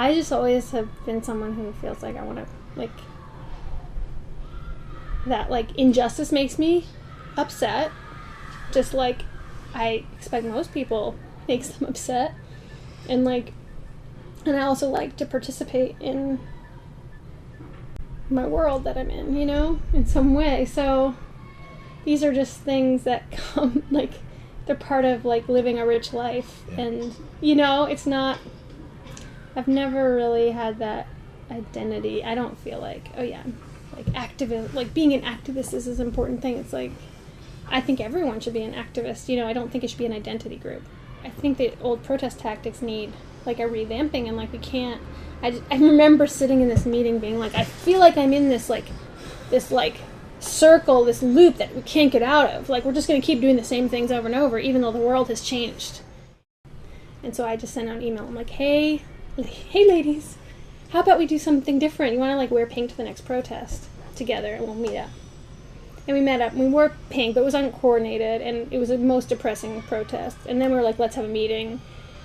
I just always have been someone who feels like I want to, like, that, like, injustice makes me upset, just like I expect most people makes them upset, and like, and I also like to participate in my world that I'm in, you know, in some way. So these are just things that come, like, they're part of, like, living a rich life. Yeah. And, you know, it's not, I've never really had that identity. I don't feel like, oh yeah, like, activist, like, being an activist is an important thing. It's like, I think everyone should be an activist, you know. I don't think it should be an identity group. I think the old protest tactics need, like, a revamping, and, like, we can't, I remember sitting in this meeting being like, I feel like I'm in this circle, this loop that we can't get out of. Like, we're just going to keep doing the same things over and over, even though the world has changed. And so I just sent out an email. I'm like, hey ladies, how about we do something different? You want to, like, wear pink to the next protest together, and we'll meet up. And we met up, and we wore pink, but it was uncoordinated, and it was the most depressing protest. And then we were like, let's have a meeting.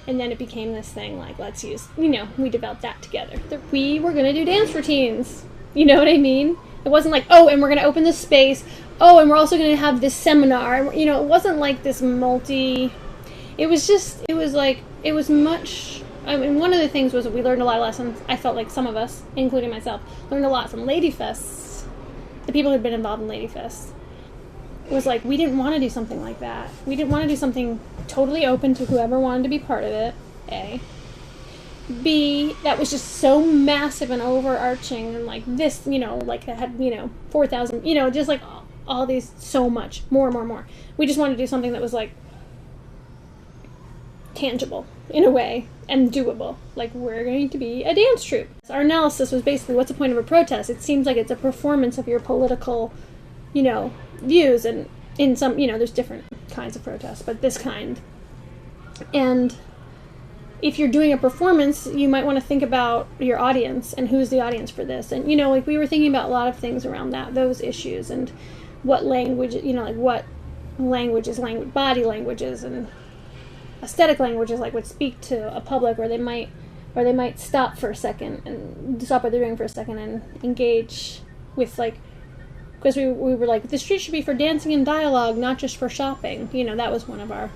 And then it became this thing, like, let's use, you know, we developed that together. We were going to do dance routines. You know what I mean? It wasn't like, oh, and we're going to open this space. Oh, and we're also going to have this seminar. And, you know, it wasn't like this it was just, it was like, it was much, I mean, one of the things was that we learned a lot of lessons. I felt like some of us, including myself, learned a lot from Lady Fests. The people who had been involved in Lady Fests. It was like, we didn't want to do something like that. We didn't want to do something totally open to whoever wanted to be part of it, A. B, that was just so massive and overarching, and like this, you know, like it had, you know, 4,000, you know, just like all these, so much, more. We just wanted to do something that was like tangible in a way and doable. Like, we're going to be a dance troupe. Our analysis was basically, what's the point of a protest? It seems like it's a performance of your political, you know, views, and in some, you know, there's different kinds of protests, but this kind. And if you're doing a performance, you might want to think about your audience and who's the audience for this. And, you know, like, we were thinking about a lot of things around those issues, and what language, you know, like, what languages, body languages, and aesthetic languages, like, would speak to a public, or they might stop for a second and stop what they're doing for a second and engage with, like, because we were like, the street should be for dancing and dialogue, not just for shopping. You know, that was one of our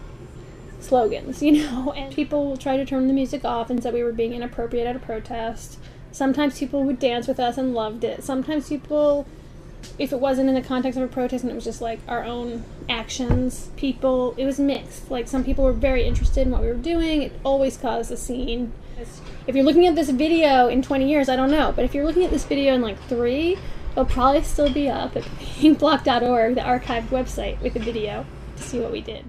slogans, you know. And people will try to turn the music off and said we were being inappropriate at a protest. Sometimes people would dance with us and loved it. Sometimes people, if it wasn't in the context of a protest and it was just like our own actions, it was mixed. Like, some people were very interested in what we were doing. It always caused a scene. If you're looking at this video in 20 years, I don't know. But if you're looking at this video in like 3, it'll probably still be up at pinkblock.org, the archived website, with the video, to see what we did.